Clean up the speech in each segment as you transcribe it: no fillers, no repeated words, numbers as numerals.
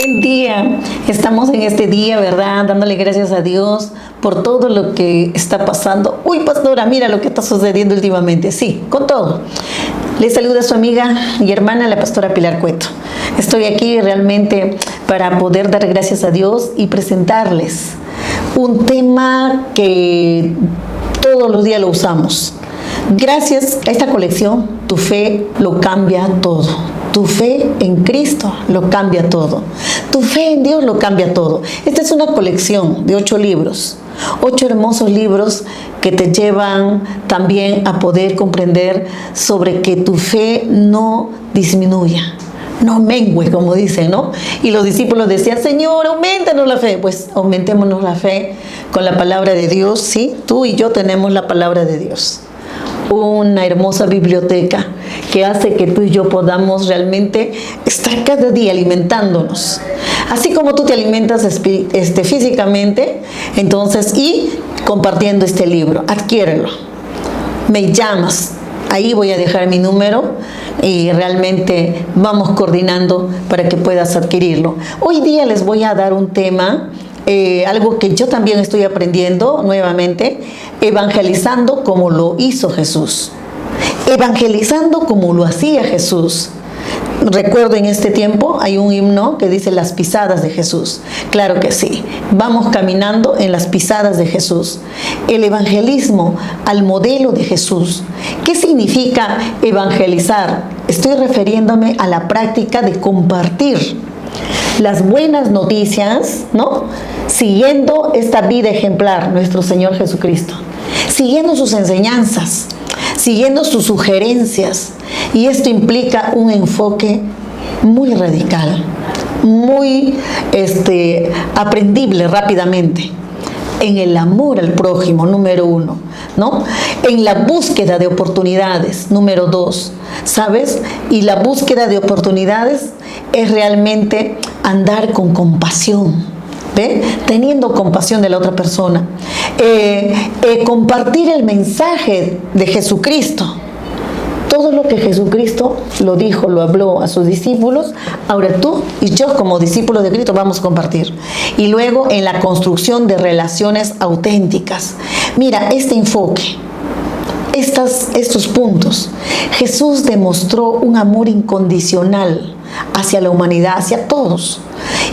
Buen día. Estamos en este día, ¿verdad? Dándole gracias a Dios por todo lo que está pasando. Uy, pastora, mira lo que está sucediendo últimamente. Sí, con todo. Le saluda su amiga y hermana, la pastora Pilar Cueto. Estoy aquí realmente para poder dar gracias a Dios y presentarles un tema que todos los días lo usamos. Gracias a esta colección, tu fe lo cambia todo. Tu fe en Cristo lo cambia todo. Tu fe en Dios lo cambia todo. Esta es una colección de 8 libros. 8 hermosos libros que te llevan también a poder comprender sobre que tu fe no disminuya, no mengue, como dicen, ¿no? Y los discípulos decían, Señor, aumentanos la fe. Pues aumentémonos la fe con la palabra de Dios, ¿sí? Tú y yo tenemos la palabra de Dios. Una hermosa biblioteca que hace que tú y yo podamos realmente estar cada día alimentándonos. Así como tú te alimentas físicamente, entonces, y compartiendo este libro, adquiérelo. Me llamas, ahí voy a dejar mi número y realmente vamos coordinando para que puedas adquirirlo. Hoy día les voy a dar un tema, algo que yo también estoy aprendiendo nuevamente, evangelizando como lo hizo Jesús. Evangelizando como lo hacía Jesús. Recuerdo en este tiempo hay un himno que dice las pisadas de Jesús. Claro que sí, vamos caminando en las pisadas de Jesús. El evangelismo al modelo de Jesús. ¿Qué significa evangelizar? Estoy refiriéndome a la práctica de compartir las buenas noticias, ¿no? Siguiendo esta vida ejemplar, nuestro Señor Jesucristo, siguiendo sus enseñanzas, siguiendo sus sugerencias. Y esto implica un enfoque muy radical, muy aprendible rápidamente. En el amor al prójimo, número 1, ¿no? En la búsqueda de oportunidades, número 2, ¿sabes? Y la búsqueda de oportunidades es realmente andar con compasión, ¿ve? Teniendo compasión de la otra persona. Compartir el mensaje de Jesucristo. Todo lo que Jesucristo lo dijo, lo habló a sus discípulos, ahora tú y yo como discípulos de Cristo vamos a compartir. Y luego en la construcción de relaciones auténticas. Mira, este enfoque, estos puntos. Jesús demostró un amor incondicional hacia la humanidad, hacia todos.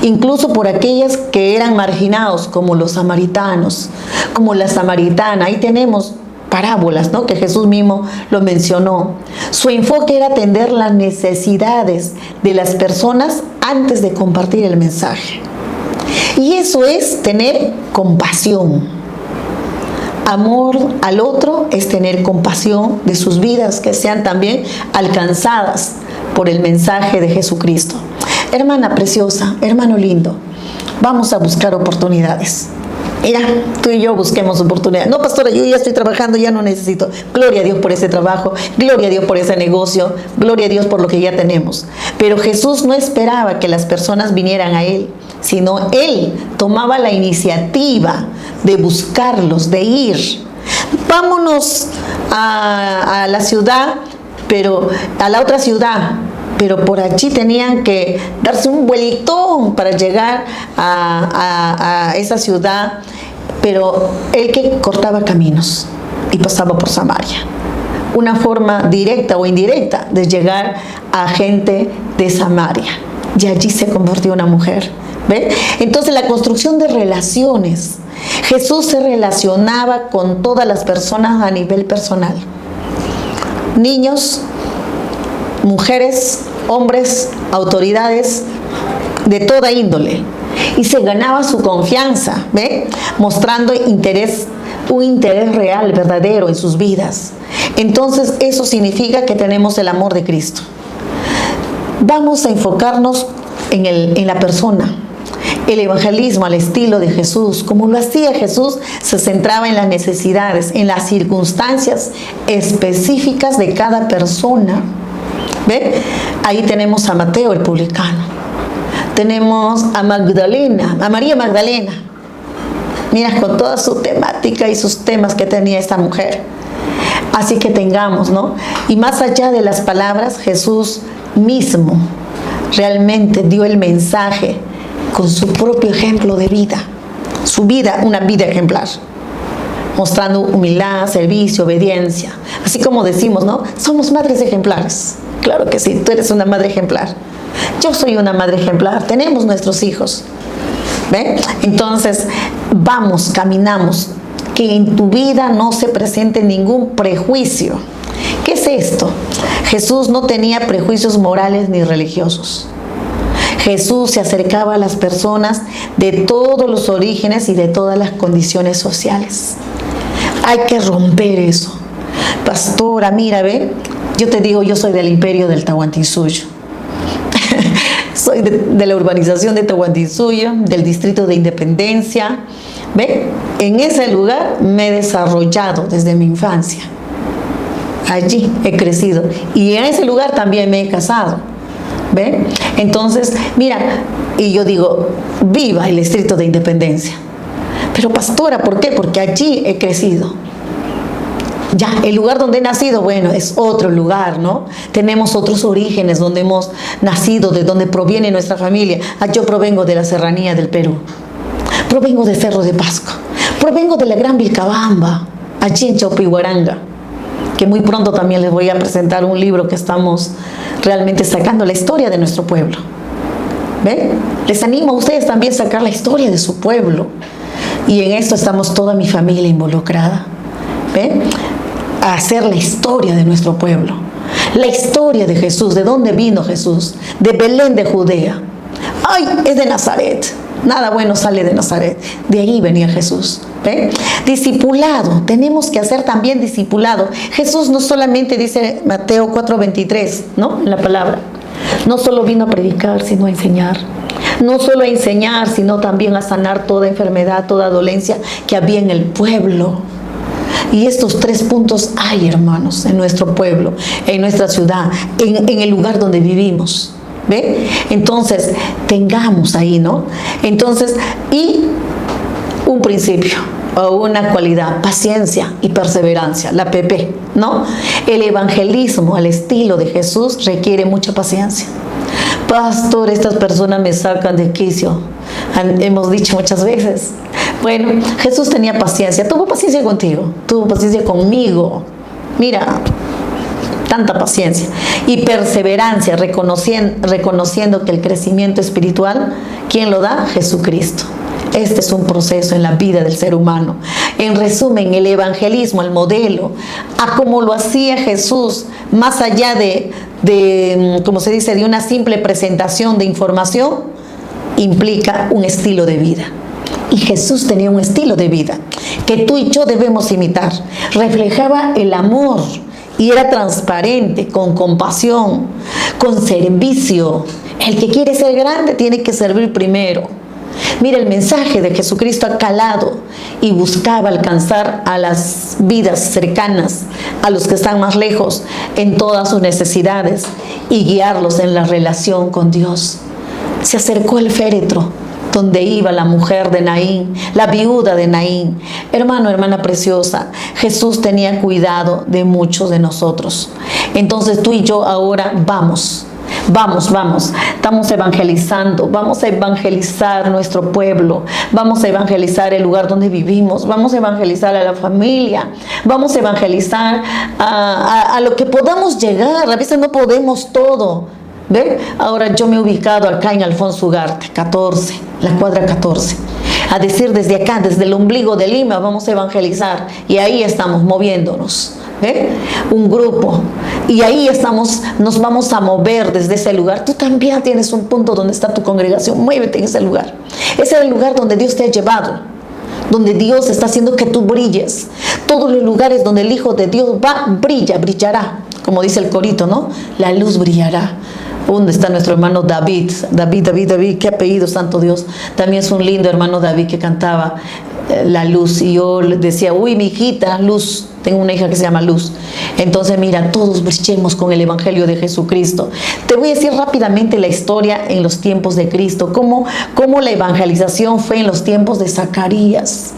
Incluso por aquellas que eran marginados, como los samaritanos, como la samaritana. Ahí tenemos parábolas, ¿no? Que Jesús mismo lo mencionó. Su enfoque era atender las necesidades de las personas antes de compartir el mensaje. Y eso es tener compasión. Amor al otro es tener compasión de sus vidas que sean también alcanzadas por el mensaje de Jesucristo. Hermana preciosa, hermano lindo, vamos a buscar oportunidades. Mira, tú y yo busquemos oportunidades. No, pastora, yo ya estoy trabajando, ya no necesito. Gloria a Dios por ese trabajo, gloria a Dios por ese negocio, gloria a Dios por lo que ya tenemos. Pero Jesús no esperaba que las personas vinieran a Él, sino Él tomaba la iniciativa de buscarlos, de ir. Vámonos a la ciudad, pero a la otra ciudad. Pero por allí tenían que darse un vueltón para llegar a esa ciudad. Pero él que cortaba caminos y pasaba por Samaria. Una forma directa o indirecta de llegar a gente de Samaria. Y allí se convirtió en una mujer. ¿Ve? Entonces la construcción de relaciones. Jesús se relacionaba con todas las personas a nivel personal. Niños, mujeres, hombres, autoridades de toda índole, y se ganaba su confianza, ¿ve? Mostrando un interés real, verdadero en sus vidas. Entonces eso significa que tenemos el amor de Cristo. Vamos a enfocarnos en la persona. El evangelismo al estilo de Jesús, como lo hacía Jesús, se centraba en las necesidades, en las circunstancias específicas de cada persona. ¿Ve? Ahí tenemos a Mateo el publicano, tenemos a Magdalena, a María Magdalena. Mira, con toda su temática y sus temas que tenía esta mujer. Así que tengamos, ¿no? Y más allá de las palabras, Jesús mismo realmente dio el mensaje con su propio ejemplo de vida. Su vida, una vida ejemplar. Mostrando humildad, servicio, obediencia. Así como decimos, ¿no? Somos madres ejemplares. Claro que sí, tú eres una madre ejemplar. Yo soy una madre ejemplar. Tenemos nuestros hijos. ¿Ven? Entonces, vamos, caminamos. Que en tu vida no se presente ningún prejuicio. ¿Qué es esto? Jesús no tenía prejuicios morales ni religiosos. Jesús se acercaba a las personas de todos los orígenes y de todas las condiciones sociales. Hay que romper eso. Pastora, mira, ve, yo te digo, yo soy del imperio del Tahuantinsuyo. Soy de la urbanización de Tahuantinsuyo, del distrito de Independencia. ¿Ve? En ese lugar me he desarrollado desde mi infancia. Allí he crecido. Y en ese lugar también me he casado. ¿Ve? Entonces, mira, y yo digo, viva el distrito de Independencia. Pero pastora, ¿por qué? Porque allí he crecido. Ya, el lugar donde he nacido, bueno, es otro lugar, ¿no? Tenemos otros orígenes donde hemos nacido, de donde proviene nuestra familia. Yo provengo de la serranía del Perú. Provengo de Cerro de Pasco. Provengo de la Gran Vilcabamba, allí en Chaupihuaranga. Que muy pronto también les voy a presentar un libro que estamos realmente sacando la historia de nuestro pueblo. ¿Ven? Les animo a ustedes también a sacar la historia de su pueblo. Y en esto estamos toda mi familia involucrada. ¿Ven? A hacer la historia de nuestro pueblo. La historia de Jesús. ¿De dónde vino Jesús? De Belén de Judea. ¡Ay! Es de Nazaret. Nada bueno sale de Nazaret. De ahí venía Jesús. ¿Ve? Discipulado. Tenemos que hacer también discipulado. Jesús no solamente dice Mateo 4:23, ¿no? En la palabra. No solo vino a predicar, sino a enseñar. No solo a enseñar, sino también a sanar toda enfermedad, toda dolencia que había en el pueblo. Y estos 3 puntos hay, hermanos, en nuestro pueblo, en nuestra ciudad, en el lugar donde vivimos. ¿Ve? Entonces, tengamos ahí, ¿no? Entonces, y un principio o una cualidad, paciencia y perseverancia, la PP, ¿no? El evangelismo al estilo de Jesús requiere mucha paciencia. Pastor, estas personas me sacan de quicio. Hemos dicho muchas veces. Bueno, Jesús tenía paciencia, tuvo paciencia contigo, tuvo paciencia conmigo. Mira, tanta paciencia y perseverancia, reconociendo que el crecimiento espiritual, ¿quién lo da? Jesucristo. Este es un proceso en la vida del ser humano. En resumen, el evangelismo, el modelo, a como lo hacía Jesús, más allá como se dice, de una simple presentación de información, implica un estilo de vida. Y Jesús tenía un estilo de vida que tú y yo debemos imitar. Reflejaba el amor y era transparente, con compasión, con servicio. El que quiere ser grande tiene que servir primero. Mira, el mensaje de Jesucristo ha calado y buscaba alcanzar a las vidas cercanas, a los que están más lejos, en todas sus necesidades y guiarlos en la relación con Dios. Se acercó el féretro donde iba la mujer de Naín, la viuda de Naín. Hermano, hermana preciosa, Jesús tenía cuidado de muchos de nosotros. Entonces tú y yo ahora vamos. Estamos evangelizando, vamos a evangelizar nuestro pueblo, vamos a evangelizar el lugar donde vivimos, vamos a evangelizar a la familia, vamos a evangelizar a lo que podamos llegar. A veces no podemos todo. ¿Ve? Ahora yo me he ubicado acá en Alfonso Ugarte, 14, la cuadra 14. A decir desde acá, desde el ombligo de Lima, vamos a evangelizar. Y ahí estamos moviéndonos. ¿Ve? Un grupo. Y ahí nos vamos a mover desde ese lugar. Tú también tienes un punto donde está tu congregación. Muévete en ese lugar. Ese es el lugar donde Dios te ha llevado. Donde Dios está haciendo que tú brilles. Todos los lugares donde el Hijo de Dios va, brillará. Como dice el corito, ¿no? La luz brillará. ¿Dónde está nuestro hermano David? David, qué apellido, santo Dios. También es un lindo hermano David que cantaba la luz. Y yo le decía, uy, mi hijita, Luz. Tengo una hija que se llama Luz. Entonces, mira, todos brillemos con el Evangelio de Jesucristo. Te voy a decir rápidamente la historia en los tiempos de Cristo. Cómo la evangelización fue en los tiempos de Zacarías.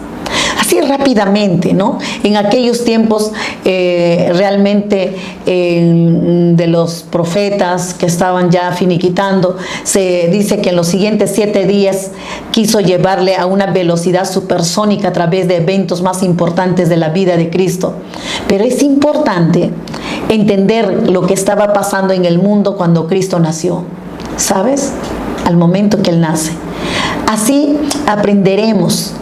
así rápidamente, ¿no? En aquellos tiempos realmente de los profetas que estaban ya finiquitando, se dice que en los siguientes 7 días quiso llevarle a una velocidad supersónica a través de eventos más importantes de la vida de Cristo. Pero es importante entender lo que estaba pasando en el mundo cuando Cristo nació, ¿sabes? Al momento que Él nace. Así aprenderemos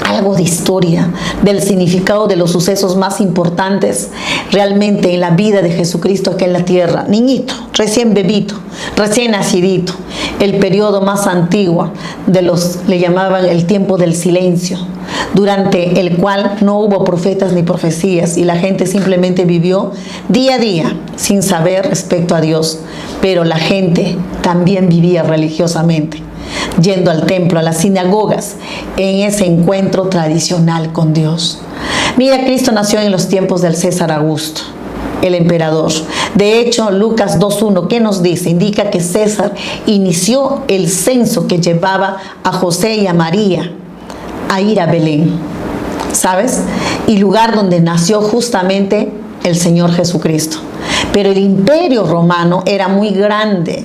algo de historia, del significado de los sucesos más importantes realmente en la vida de Jesucristo aquí en la tierra. Niñito, recién bebito, recién nacidito, el periodo más antiguo de los, le llamaban el tiempo del silencio, durante el cual no hubo profetas ni profecías y la gente simplemente vivió día a día sin saber respecto a Dios, pero la gente también vivía religiosamente, yendo al templo, a las sinagogas, en ese encuentro tradicional con Dios. Mira, Cristo nació en los tiempos del César Augusto, el emperador. De hecho, Lucas 2:1, ¿qué nos dice? Indica que César inició el censo que llevaba a José y a María a ir a Belén, ¿sabes? Y lugar donde nació justamente el Señor Jesucristo. Pero el imperio romano era muy grande.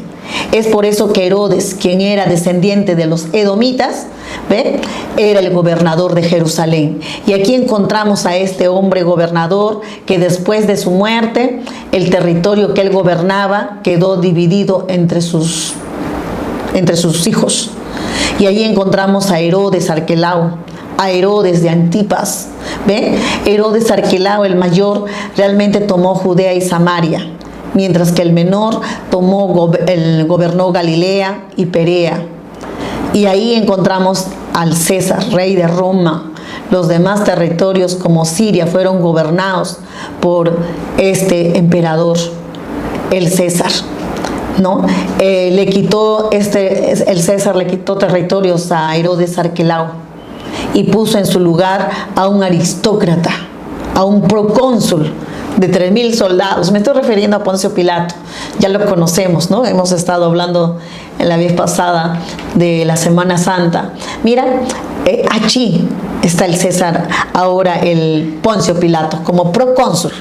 Es por eso que Herodes, quien era descendiente de los edomitas, ¿ve?, era el gobernador de Jerusalén. Y aquí encontramos a este hombre gobernador que después de su muerte, el territorio que él gobernaba quedó dividido entre sus hijos. Y allí encontramos a Herodes Arquelao, a Herodes de Antipas. ¿Ve? Herodes Arquelao, el mayor, realmente tomó Judea y Samaria, mientras que el menor gobernó Galilea y Perea. Y ahí encontramos al César, rey de Roma. Los demás territorios como Siria fueron gobernados por este emperador, el César, ¿no? El César le quitó territorios a Herodes Arquelao y puso en su lugar a un aristócrata, a un procónsul de 3,000 soldados. Me estoy refiriendo a Poncio Pilato, ya lo conocemos, ¿no? Hemos estado hablando en la vez pasada de la Semana Santa. Mira, allí está el César, ahora el Poncio Pilato, como procónsul,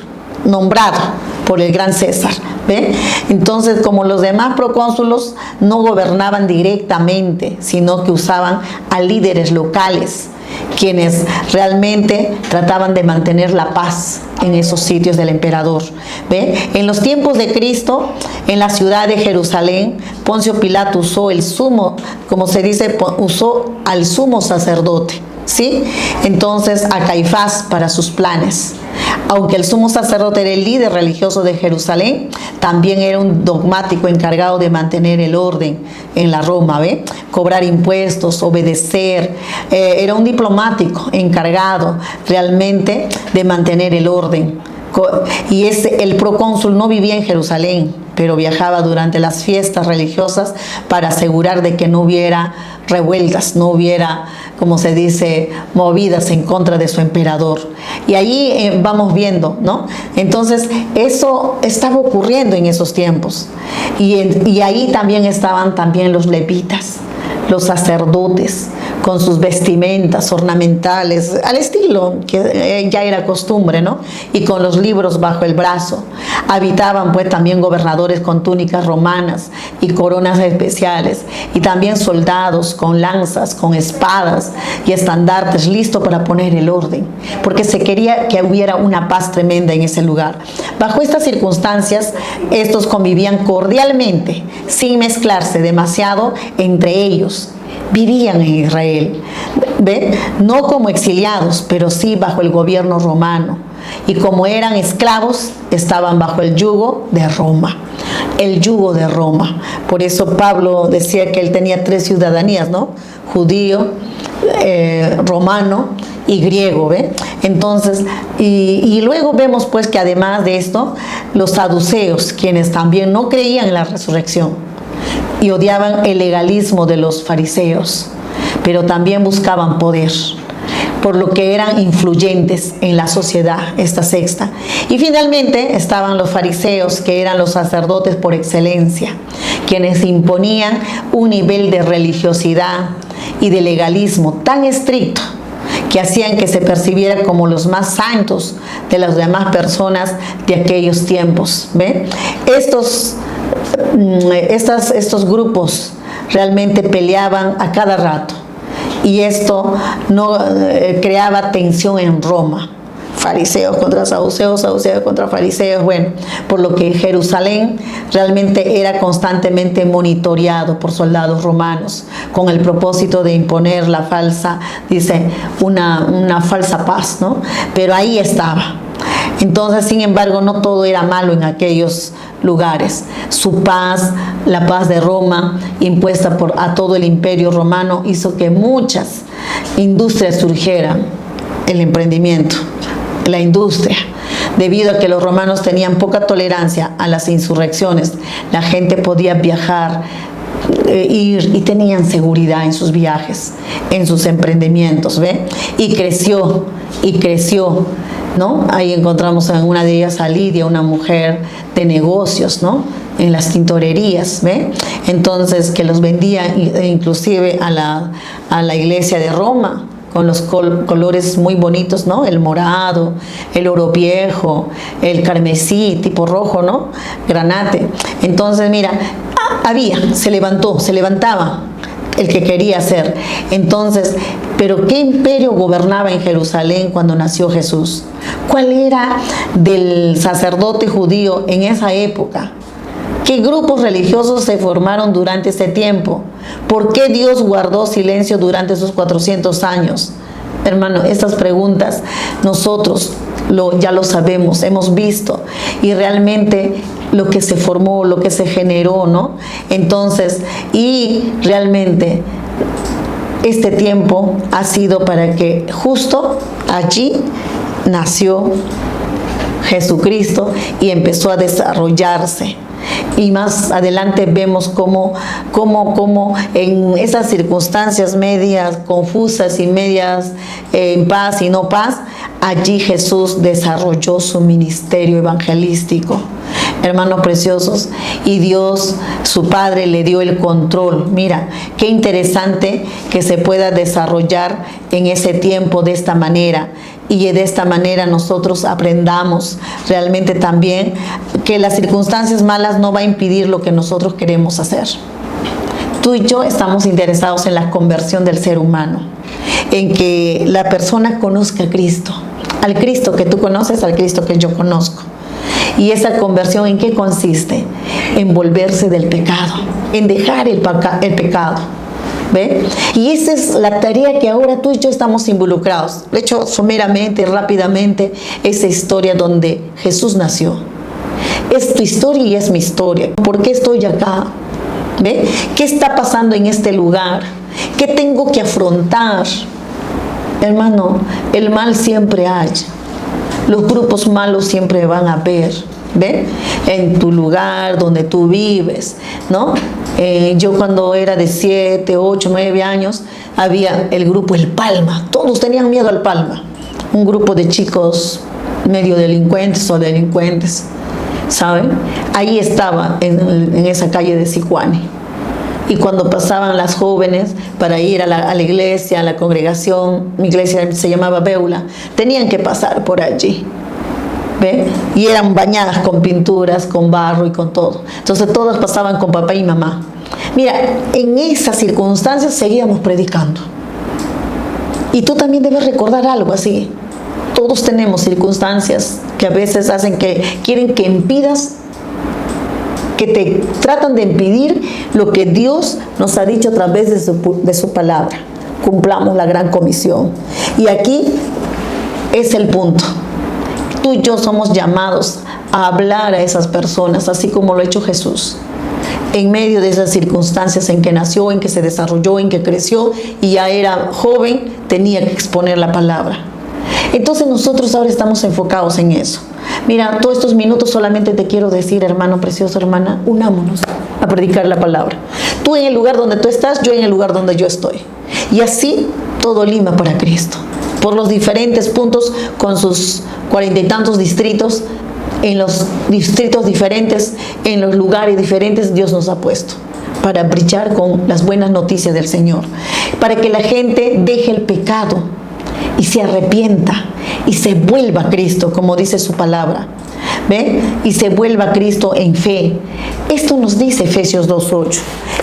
nombrado por el gran César. ¿Ve? Entonces, como los demás procónsulos no gobernaban directamente, sino que usaban a líderes locales, quienes realmente trataban de mantener la paz en esos sitios del emperador. ¿Ve? En los tiempos de Cristo, en la ciudad de Jerusalén, Poncio Pilato usó el sumo, como se dice, usó al sumo sacerdote, ¿sí? Entonces a Caifás para sus planes. Aunque el sumo sacerdote era el líder religioso de Jerusalén, también era un dogmático encargado de mantener el orden en la Roma, ¿ve? Cobrar impuestos, obedecer. Era un diplomático encargado realmente de mantener el orden. Y el procónsul no vivía en Jerusalén, pero viajaba durante las fiestas religiosas para asegurar de que no hubiera revueltas, no hubiera, como se dice, movidas en contra de su emperador. Y ahí vamos viendo, ¿no? Entonces, eso estaba ocurriendo en esos tiempos. Y ahí también estaban también los levitas, los sacerdotes, con sus vestimentas ornamentales, al estilo que ya era costumbre, ¿no? Y con los libros bajo el brazo. Habitaban pues también gobernadores con túnicas romanas y coronas especiales, y también soldados con lanzas, con espadas y estandartes, listos para poner el orden, porque se quería que hubiera una paz tremenda en ese lugar. Bajo estas circunstancias, estos convivían cordialmente, sin mezclarse demasiado entre ellos. Vivían en Israel, ¿ve? No como exiliados, pero sí bajo el gobierno romano. Y como eran esclavos, estaban bajo el yugo de Roma. El yugo de Roma. Por eso Pablo decía que él tenía 3 ciudadanías, ¿no? Judío, romano y griego, ¿ve? Entonces, y luego vemos pues que además de esto, los saduceos, quienes también no creían en la resurrección y odiaban el legalismo de los fariseos, pero también buscaban poder, por lo que eran influyentes en la sociedad, esta secta. Y finalmente estaban los fariseos, que eran los sacerdotes por excelencia, quienes imponían un nivel de religiosidad y de legalismo tan estricto que hacían que se percibiera como los más santos de las demás personas de aquellos tiempos. ¿Ve? Estos grupos realmente peleaban a cada rato, y esto no creaba tensión en Roma. Fariseos contra saduceos, saduceos contra fariseos, bueno, por lo que Jerusalén realmente era constantemente monitoreado por soldados romanos con el propósito de imponer la falsa, dice, una falsa paz, ¿no? Pero ahí estaba. Entonces, sin embargo, no todo era malo en aquellos lugares. Su paz, la paz de Roma, impuesta a todo el imperio romano, hizo que muchas industrias surgieran, el emprendimiento, la industria. Debido a que los romanos tenían poca tolerancia a las insurrecciones, la gente podía viajar, ir, y tenían seguridad en sus viajes, en sus emprendimientos, ¿ve? Y creció, ¿no? Ahí encontramos en una de ellas a Lidia, una mujer de negocios, ¿no? En las tintorerías, ¿ve? Entonces, que los vendía inclusive a la iglesia de Roma, con los colores muy bonitos, ¿no? El morado, el oro viejo, el carmesí tipo rojo, ¿no? Granate. Entonces, mira, se levantaba el que quería hacer. Entonces, ¿pero qué imperio gobernaba en Jerusalén cuando nació Jesús? ¿Cuál era del sacerdote judío en esa época? ¿Qué grupos religiosos se formaron durante ese tiempo? ¿Por qué Dios guardó silencio durante esos 400 años? Hermano, estas preguntas nosotros ya lo sabemos, hemos visto, y realmente lo que se formó, lo que se generó, ¿no? Entonces, y realmente este tiempo ha sido para que justo allí nació Jesucristo y empezó a desarrollarse. Y más adelante vemos cómo en esas circunstancias medias confusas y medias en paz y no paz, allí Jesús desarrolló su ministerio evangelístico. Hermanos preciosos, y Dios, su Padre, le dio el control. Mira, qué interesante que se pueda desarrollar en ese tiempo de esta manera. Y de esta manera nosotros aprendamos realmente también que las circunstancias malas no va a impedir lo que nosotros queremos hacer. Tú y yo estamos interesados en la conversión del ser humano, en que la persona conozca a Cristo, al Cristo que tú conoces, al Cristo que yo conozco. ¿Y esa conversión en qué consiste? En volverse del pecado, en dejar el pecado. ¿Ve? Y esa es la tarea que ahora tú y yo estamos involucrados. De hecho, someramente, rápidamente, esa historia donde Jesús nació. Es tu historia y es mi historia. ¿Por qué estoy acá? ¿Ve? ¿Qué está pasando en este lugar? ¿Qué tengo que afrontar? Hermano, el mal siempre hay. Los grupos malos siempre van a haber. ¿Ve? En tu lugar, donde tú vives, ¿no? Yo cuando era de 7, 8, 9 años, había el grupo El Palma. Todos tenían miedo al Palma. Un grupo de chicos medio delincuentes o delincuentes, ¿saben? Ahí estaba en esa calle de Sicuani. Y cuando pasaban las jóvenes para ir a la iglesia, a la congregación, mi iglesia se llamaba Beula, tenían que pasar por allí. ¿Ve? Y eran bañadas con pinturas, con barro y con todo. Entonces todas pasaban con papá y mamá. Mira, en esas circunstancias seguíamos predicando. Y tú también debes recordar algo así. Todos tenemos circunstancias que a veces hacen que quieren que impidas, que te tratan de impedir lo que Dios nos ha dicho a través de su palabra. Cumplamos la gran comisión. Y aquí es el punto. Tú y yo somos llamados a hablar a esas personas, así como lo ha hecho Jesús. En medio de esas circunstancias en que nació, en que se desarrolló, en que creció y ya era joven, tenía que exponer la palabra. Entonces nosotros ahora estamos enfocados en eso. Mira, todos estos minutos solamente te quiero decir, hermano precioso, hermana, unámonos a predicar la palabra. Tú en el lugar donde tú estás, yo en el lugar donde yo estoy. Y así todo Lima para Cristo. Por los diferentes puntos, con sus 40 y tantos distritos, en los distritos diferentes, en los lugares diferentes, Dios nos ha puesto para brillar con las buenas noticias del Señor, para que la gente deje el pecado, y se arrepienta y se vuelva a Cristo, como dice su palabra. ¿Ve? Y se vuelva a Cristo en fe. Esto nos dice Efesios 2:8.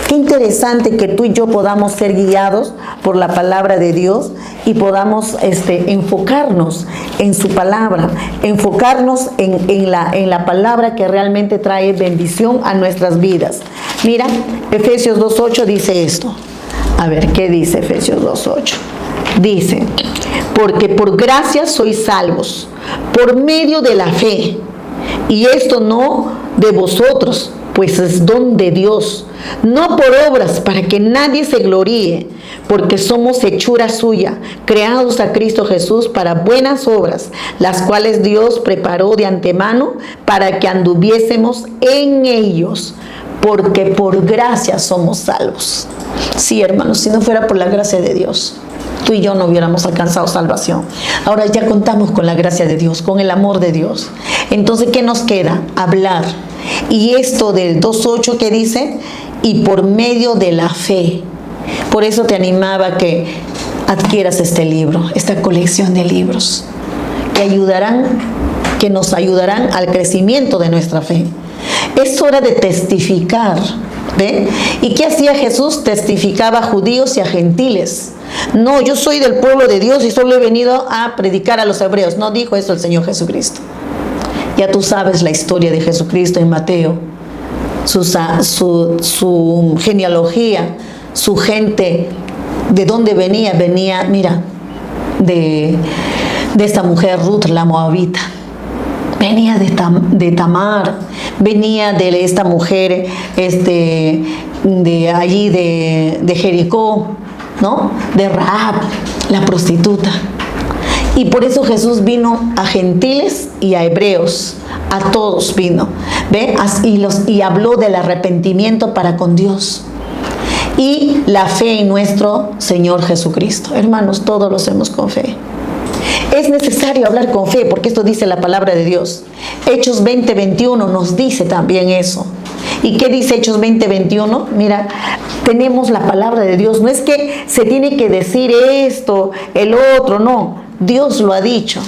Qué interesante que tú y yo podamos ser guiados por la palabra de Dios y podamos enfocarnos en su palabra, enfocarnos en la palabra que realmente trae bendición a nuestras vidas. Mira, Efesios 2:8 dice esto. A ver, ¿qué dice Efesios 2:8? Dice, porque por gracia sois salvos, por medio de la fe. Y esto no de vosotros, pues es don de Dios, no por obras para que nadie se gloríe, porque somos hechura suya, creados a Cristo Jesús para buenas obras, las cuales Dios preparó de antemano para que anduviésemos en ellos, porque por gracia somos salvos. Sí, hermanos, si no fuera por la gracia de Dios, tú y yo no hubiéramos alcanzado salvación. Ahora ya contamos con la gracia de Dios, con el amor de Dios. Entonces, ¿qué nos queda? Hablar. Y esto del 2:8 que dice, y por medio de la fe. Por eso te animaba a que adquieras este libro, esta colección de libros, que nos ayudarán al crecimiento de nuestra fe. Es hora de testificar. ¿Ve? ¿Y qué hacía Jesús? Testificaba a judíos y a gentiles. No, yo soy del pueblo de Dios y solo he venido a predicar a los hebreos. No dijo eso el Señor Jesucristo. Ya tú sabes la historia de Jesucristo en Mateo, su genealogía, su gente, de dónde venía. Venía, mira, de esta mujer Ruth, la moabita. Venía de Tamar, venía de esta mujer de allí de Jericó, ¿no? De Rahab, la prostituta. Y por eso Jesús vino a gentiles y a hebreos, a todos vino, ¿ve? Y habló del arrepentimiento para con Dios y la fe en nuestro Señor Jesucristo. Hermanos, todos lo hacemos con fe. Es necesario hablar con fe, porque esto dice la palabra de Dios. Hechos 20:21 nos dice también eso. ¿Y qué dice Hechos 20:21? Mira, tenemos la palabra de Dios. No es que se tiene que decir esto, el otro, no. Dios lo ha dicho.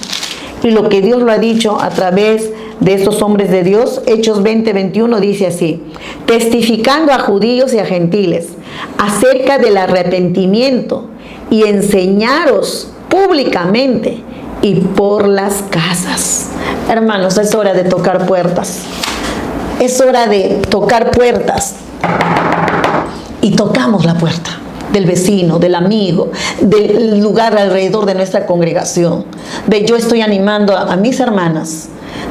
Y lo que Dios lo ha dicho a través de estos hombres de Dios, Hechos 20:21 dice así: testificando a judíos y a gentiles acerca del arrepentimiento y enseñaros públicamente y por las casas. Hermanos, es hora de tocar puertas. Es hora de tocar puertas. Y tocamos la puerta del vecino, del amigo, del lugar alrededor de nuestra congregación. Yo estoy animando a mis hermanas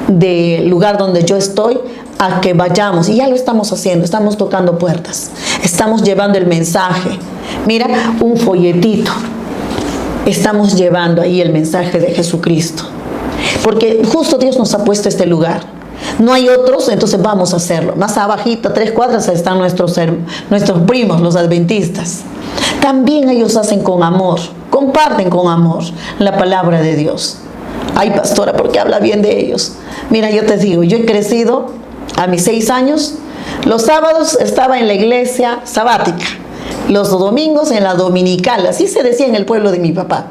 del lugar donde yo estoy a que vayamos, y ya lo estamos haciendo, estamos tocando puertas, estamos llevando el mensaje. Mira, un folletito. Estamos llevando ahí el mensaje de Jesucristo, porque justo Dios nos ha puesto este lugar. No hay otros, entonces vamos a hacerlo. Más abajito, 3 cuadras, están nuestros primos, los adventistas. También ellos hacen con amor, comparten con amor la palabra de Dios. Ay, pastora, ¿por qué habla bien de ellos? Mira, yo te digo, yo he crecido a mis 6 años. Los sábados estaba en la iglesia sabática, los domingos en la dominical, así se decía en el pueblo de mi papá.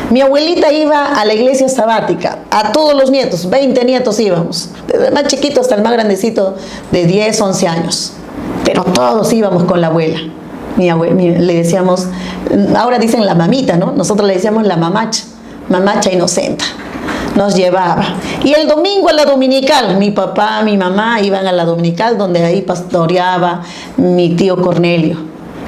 Mi abuelita iba a la iglesia sabática, a todos los nietos, 20 nietos íbamos, desde el más chiquito hasta el más grandecito de 10, 11 años, pero todos íbamos con la abuela. Le decíamos, ahora dicen la mamita, ¿no? Nosotros le decíamos la mamacha inocenta. Nos llevaba. Y el domingo a la dominical, mi papá, mi mamá iban a la dominical, donde ahí pastoreaba mi tío Cornelio,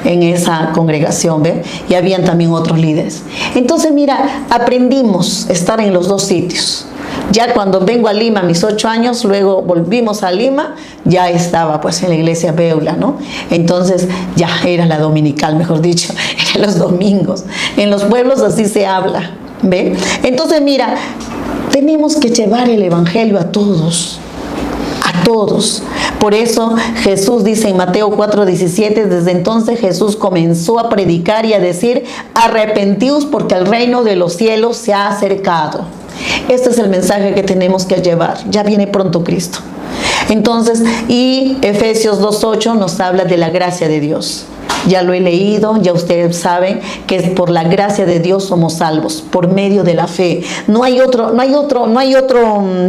en esa congregación, ¿ve? Y habían también otros líderes. Entonces, mira, aprendimos a estar en los dos sitios. Ya cuando vengo a Lima a mis 8 años, luego volvimos a Lima, ya estaba pues en la iglesia Beula, ¿no? Entonces ya era la dominical, mejor dicho, eran los domingos. En los pueblos así se habla, ¿ve? Entonces, mira, tenemos que llevar el evangelio a todos. A todos. Por eso Jesús dice en Mateo 4:17, desde entonces Jesús comenzó a predicar y a decir: arrepentíos porque el reino de los cielos se ha acercado. Este es el mensaje que tenemos que llevar. Ya viene pronto Cristo. Entonces, y Efesios 2:8 nos habla de la gracia de Dios. Ya lo he leído, ya ustedes saben que por la gracia de Dios somos salvos, por medio de la fe. No hay otro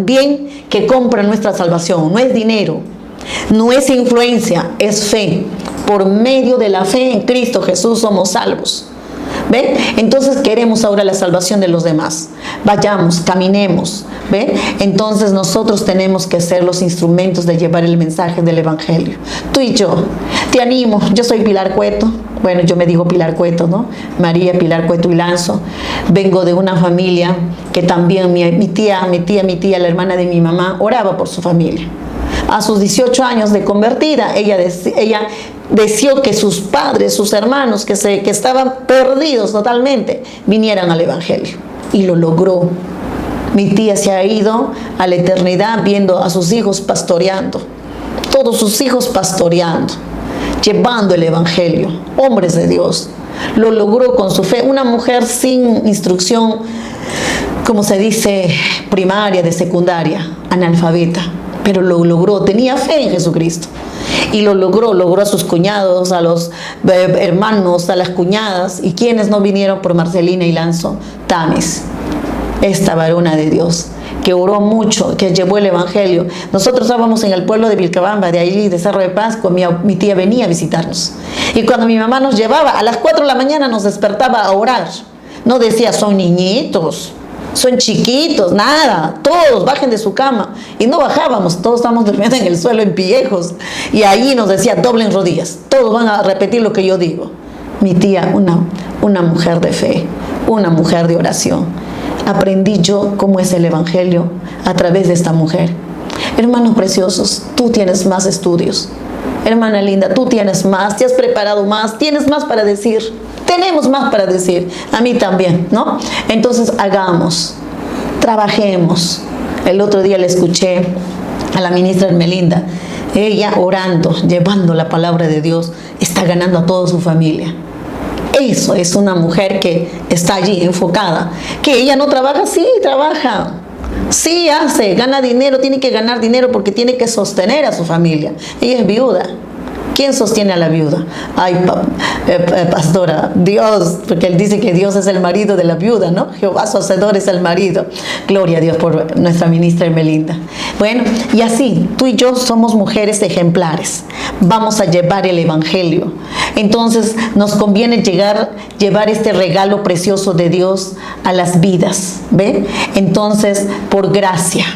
bien que compre nuestra salvación, no es dinero, no es influencia, es fe. Por medio de la fe en Cristo Jesús somos salvos. ¿Ven? Entonces queremos ahora la salvación de los demás. Vayamos, caminemos. ¿Ven? Entonces nosotros tenemos que ser los instrumentos de llevar el mensaje del Evangelio. Tú y yo, te animo. Yo soy Pilar Cueto. Bueno, yo me digo Pilar Cueto, ¿no? María Pilar Cueto y Lanzo. Vengo de una familia que también mi tía, la hermana de mi mamá, oraba por su familia. A sus 18 años de convertida, ella deseó que sus padres, sus hermanos, que estaban perdidos totalmente, vinieran al Evangelio. Y lo logró. Mi tía se ha ido a la eternidad viendo a sus hijos pastoreando. Todos sus hijos pastoreando, llevando el Evangelio. Hombres de Dios. Lo logró con su fe. Una mujer sin instrucción, como se dice, primaria, de secundaria, analfabeta. Pero lo logró, tenía fe en Jesucristo. Y lo logró a sus cuñados, a los hermanos, a las cuñadas. ¿Y quienes no vinieron por Marcelina y Lanzo? Tamis, esta varona de Dios, que oró mucho, que llevó el Evangelio. Nosotros estábamos en el pueblo de Vilcabamba, de ahí de Cerro de Pascua. Mi tía venía a visitarnos. Y cuando mi mamá nos llevaba, a las 4 de la mañana nos despertaba a orar. No decía, son niñitos, son chiquitos, nada, todos bajen de su cama. Y no bajábamos, todos estábamos durmiendo en el suelo en pillejos. Y ahí nos decía, doblen rodillas, todos van a repetir lo que yo digo. Mi tía, una mujer de fe, una mujer de oración. Aprendí yo cómo es el Evangelio a través de esta mujer. Hermanos preciosos, tú tienes más estudios. Hermana linda, tú tienes más, te has preparado más, tienes más para decir. Tenemos más para decir, a mí también, ¿no? Entonces hagamos, trabajemos. El otro día le escuché a la ministra Hermelinda, ella orando, llevando la palabra de Dios, está ganando a toda su familia. Eso es una mujer que está allí enfocada. Que ella no trabaja, sí trabaja, sí hace, gana dinero, tiene que ganar dinero porque tiene que sostener a su familia. Ella es viuda. ¿Quién sostiene a la viuda? Ay, pastora, Dios, porque él dice que Dios es el marido de la viuda, ¿no? Jehová su hacedor es el marido. Gloria a Dios por nuestra ministra Hermelinda. Bueno, y así, tú y yo somos mujeres ejemplares. Vamos a llevar el Evangelio. Entonces, nos conviene llevar este regalo precioso de Dios a las vidas, ¿ve? Entonces, por gracia,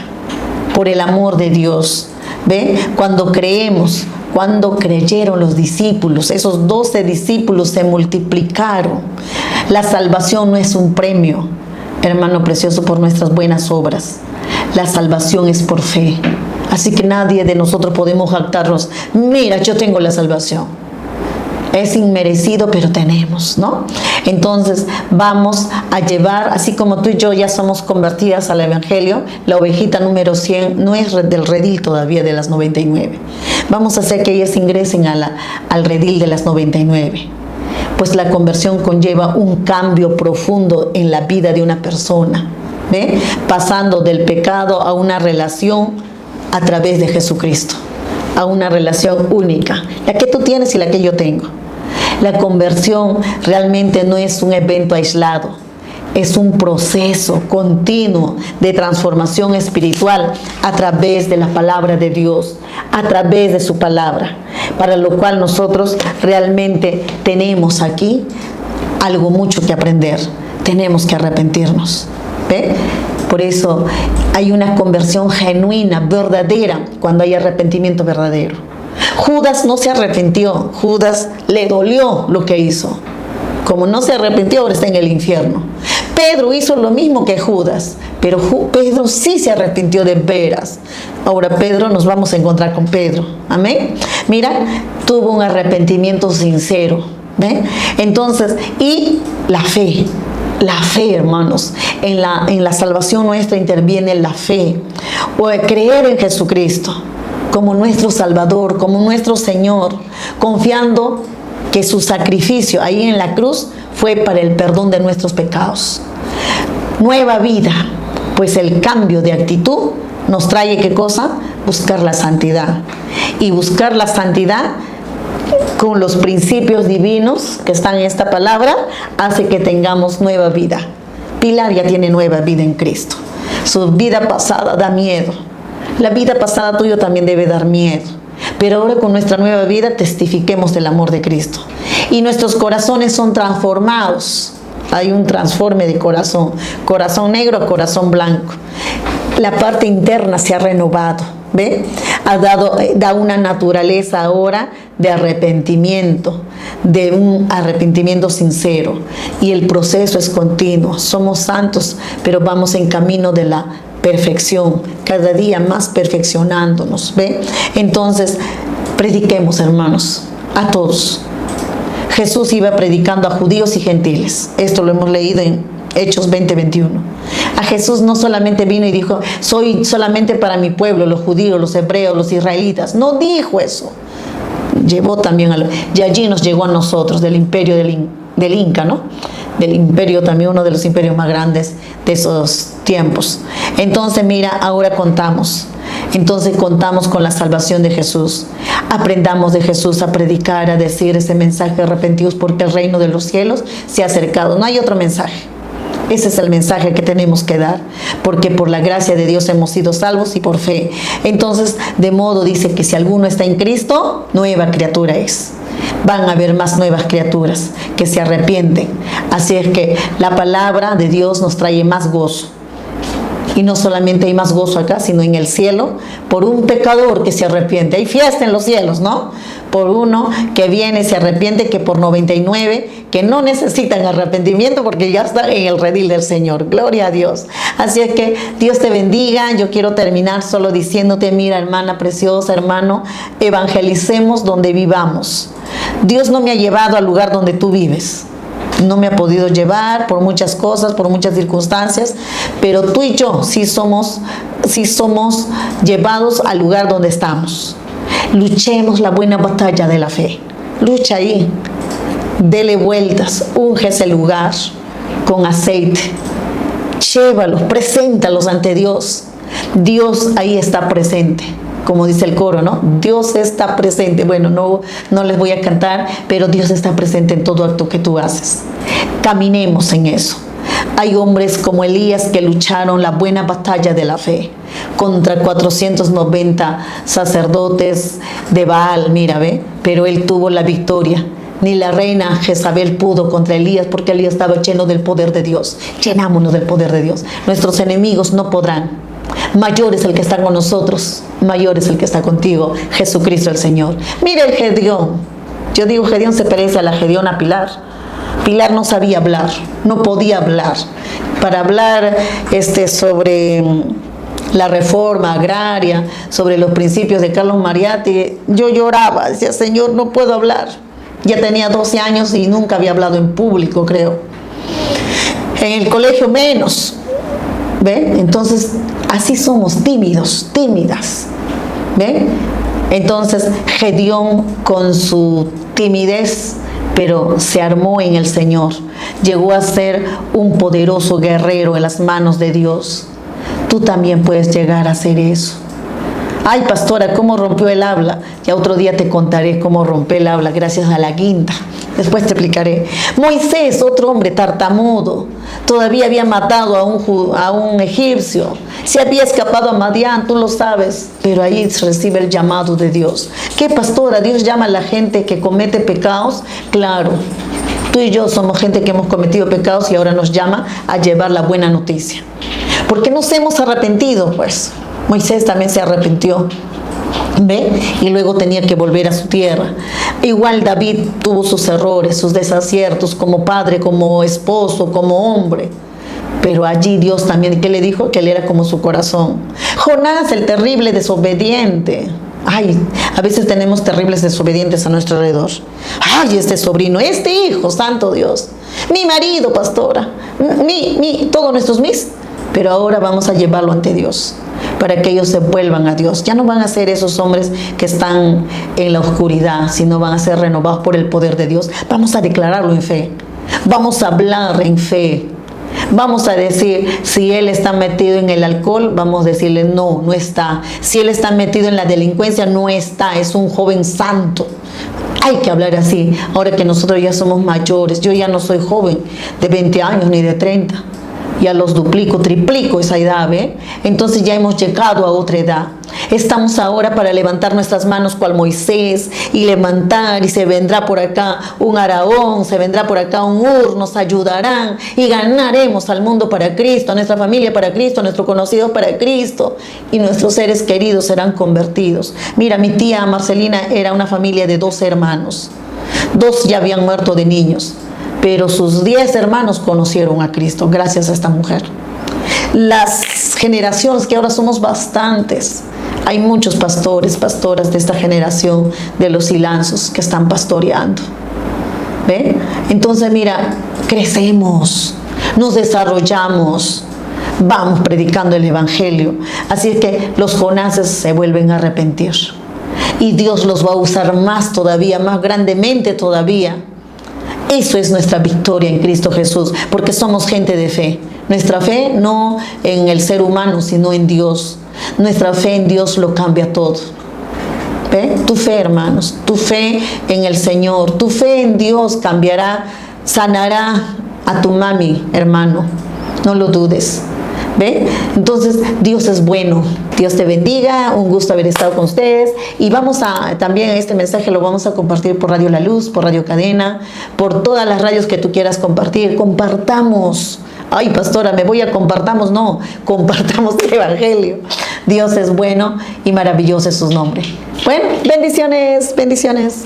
por el amor de Dios, ¿ve? Cuando creyeron los discípulos, esos 12 discípulos se multiplicaron. La salvación no es un premio, hermano precioso, por nuestras buenas obras. La salvación es por fe. Así que nadie de nosotros podemos jactarnos, mira, yo tengo la salvación. Es inmerecido, pero tenemos, ¿no? Entonces vamos a llevar, así como tú y yo ya somos convertidas al Evangelio, la ovejita número 100 no es del redil todavía de las 99. Vamos a hacer que ellas ingresen al redil de las 99. Pues la conversión conlleva un cambio profundo en la vida de una persona, ¿ve? Pasando del pecado a una relación a través de Jesucristo, a una relación única, la que tú tienes y la que yo tengo. La conversión realmente no es un evento aislado, es un proceso continuo de transformación espiritual a través de la palabra de Dios, a través de su palabra, para lo cual nosotros realmente tenemos aquí algo mucho que aprender. Tenemos que arrepentirnos, ¿ve? Por eso hay una conversión genuina, verdadera, cuando hay arrepentimiento verdadero. Judas no se arrepintió, Judas le dolió lo que hizo. Como no se arrepintió, ahora está en el infierno. Pedro hizo lo mismo que Judas, pero Pedro sí se arrepintió de veras. Ahora nos vamos a encontrar con Pedro. Amén. Mira, tuvo un arrepentimiento sincero. ¿Ve? Entonces, y la fe. La fe, hermanos, en la salvación nuestra interviene la fe. O creer en Jesucristo como nuestro Salvador, como nuestro Señor, confiando que su sacrificio ahí en la cruz fue para el perdón de nuestros pecados. Nueva vida, pues el cambio de actitud nos trae, ¿qué cosa? buscar la santidad. Y buscar la santidad con los principios divinos que están en esta palabra hace que tengamos nueva vida. Pilar ya tiene nueva vida en Cristo. Su vida pasada da miedo. La vida pasada tuya también debe dar miedo. Pero ahora con nuestra nueva vida testifiquemos del amor de Cristo. Y nuestros corazones son transformados. Hay un transforme de corazón. Corazón negro a corazón blanco. La parte interna se ha renovado. ¿Ve? Da una naturaleza ahora de arrepentimiento, de un arrepentimiento sincero. Y el proceso es continuo. Somos santos, pero vamos en camino de la perfección, cada día más perfeccionándonos. ¿Ve? Entonces, prediquemos, hermanos, a todos. Jesús iba predicando a judíos y gentiles. Esto lo hemos leído en Hechos 20:21. A Jesús no solamente vino y dijo, soy solamente para mi pueblo, los judíos, los hebreos, los israelitas. No dijo eso. Llevó también y allí nos llegó a nosotros, del imperio del Inca, ¿no? Del imperio también, uno de los imperios más grandes de esos tiempos. Entonces, mira, ahora contamos. Entonces contamos con la salvación de Jesús. Aprendamos de Jesús a predicar, a decir ese mensaje: arrepentidos porque el reino de los cielos se ha acercado. No hay otro mensaje. Ese es el mensaje que tenemos que dar, porque por la gracia de Dios hemos sido salvos y por fe. Entonces, de modo dice que si alguno está en Cristo, nueva criatura es. Van a haber más nuevas criaturas que se arrepienten. Así es que la palabra de Dios nos trae más gozo. Y no solamente hay más gozo acá, sino en el cielo, por un pecador que se arrepiente. Hay fiesta en los cielos, ¿no? Por uno que viene y se arrepiente, que por 99, que no necesitan arrepentimiento porque ya están en el redil del Señor. Gloria a Dios. Así es que Dios te bendiga. Yo quiero terminar solo diciéndote, mira, hermana preciosa, hermano, evangelicemos donde vivamos. Dios no me ha llevado al lugar donde tú vives. No me ha podido llevar por muchas cosas, por muchas circunstancias, pero tú y yo sí somos llevados al lugar donde estamos. Luchemos la buena batalla de la fe. Lucha ahí. Dele vueltas. Unge ese lugar con aceite. Llévalos, preséntalos ante Dios. Dios ahí está presente. Como dice el coro, ¿no? Dios está presente. Bueno, no les voy a cantar, pero Dios está presente en todo acto que tú haces. Caminemos en eso. Hay hombres como Elías que lucharon la buena batalla de la fe contra 490 sacerdotes de Baal, mira, ve, pero él tuvo la victoria. Ni la reina Jezabel pudo contra Elías, porque Elías estaba lleno del poder de Dios. Llenámonos del poder de Dios. Nuestros enemigos no podrán. Mayor es el que está con nosotros, mayor es el que está contigo, Jesucristo el Señor. Mira el Gedeón. Yo digo, Gedeón se parece a la Gedeona Pilar. Pilar no sabía hablar, no podía hablar. Para hablar sobre la reforma agraria, sobre los principios de Carlos Mariatti, yo lloraba, decía, Señor, no puedo hablar. Ya tenía 12 años y nunca había hablado en público, creo. En el colegio menos. ¿Ve? Entonces, así somos, tímidos, tímidas. ¿Ve? Entonces, Gedeón con su timidez, pero se armó en el Señor. Llegó a ser un poderoso guerrero en las manos de Dios. Tú también puedes llegar a hacer eso. Ay, pastora, ¿cómo rompió el habla? Ya otro día te contaré cómo rompió el habla gracias a la guinda. Después te explicaré. Moisés, otro hombre tartamudo, todavía había matado a un egipcio. Se había escapado a Madián, tú lo sabes. Pero ahí recibe el llamado de Dios. ¿Qué, pastora? ¿Dios llama a la gente que comete pecados? Claro. Tú y yo somos gente que hemos cometido pecados y ahora nos llama a llevar la buena noticia. Porque nos hemos arrepentido, pues. Moisés también se arrepintió. ¿Ve? Y luego tenía que volver a su tierra. Igual David tuvo sus errores, sus desaciertos como padre, como esposo, como hombre. Pero allí Dios también, ¿qué le dijo? Que él era como su corazón. Jonás, el terrible desobediente. Ay, a veces tenemos terribles desobedientes a nuestro alrededor. Ay, este sobrino, este hijo, santo Dios. Mi marido, pastora. Todos nuestros mis. Pero ahora vamos a llevarlo ante Dios, para que ellos se vuelvan a Dios. Ya no van a ser esos hombres que están en la oscuridad, sino van a ser renovados por el poder de Dios. Vamos a declararlo en fe. Vamos a hablar en fe. Vamos a decir, si él está metido en el alcohol, vamos a decirle, no, no está. Si él está metido en la delincuencia, no está, es un joven santo. Hay que hablar así, ahora que nosotros ya somos mayores. Yo ya no soy joven de 20 años ni de 30. Ya los duplico, triplico esa edad, ¿ve? Entonces ya hemos llegado a otra edad. Estamos ahora para levantar nuestras manos cual Moisés y levantar, y se vendrá por acá un Araón, se vendrá por acá un Ur, nos ayudarán y ganaremos al mundo para Cristo, a nuestra familia para Cristo, a nuestros conocidos para Cristo, y nuestros seres queridos serán convertidos. Mira, mi tía Marcelina era una familia de 12 hermanos. 2 ya habían muerto de niños, pero sus 10 hermanos conocieron a Cristo gracias a esta mujer. Las generaciones que ahora somos bastantes, hay muchos pastores, pastoras de esta generación de los Ilanzos que están pastoreando. ¿Ve? Entonces mira, crecemos, nos desarrollamos, vamos predicando el Evangelio. Así es que los Jonases se vuelven a arrepentir y Dios los va a usar más todavía, más grandemente todavía. Eso es nuestra victoria en Cristo Jesús, porque somos gente de fe. Nuestra fe no en el ser humano, sino en Dios. Nuestra fe en Dios lo cambia todo. ¿Ve? Tu fe, hermanos, tu fe en el Señor, tu fe en Dios cambiará, sanará a tu mami, hermano. No lo dudes. ¿Ve? Entonces, Dios es bueno. Dios te bendiga, un gusto haber estado con ustedes. Y vamos a, también este mensaje lo vamos a compartir por Radio La Luz, por Radio Cadena, por todas las radios que tú quieras compartir. Compartamos. Ay, pastora, me voy a compartamos. No, compartamos el Evangelio. Dios es bueno y maravilloso es su nombre. Bueno, bendiciones, bendiciones.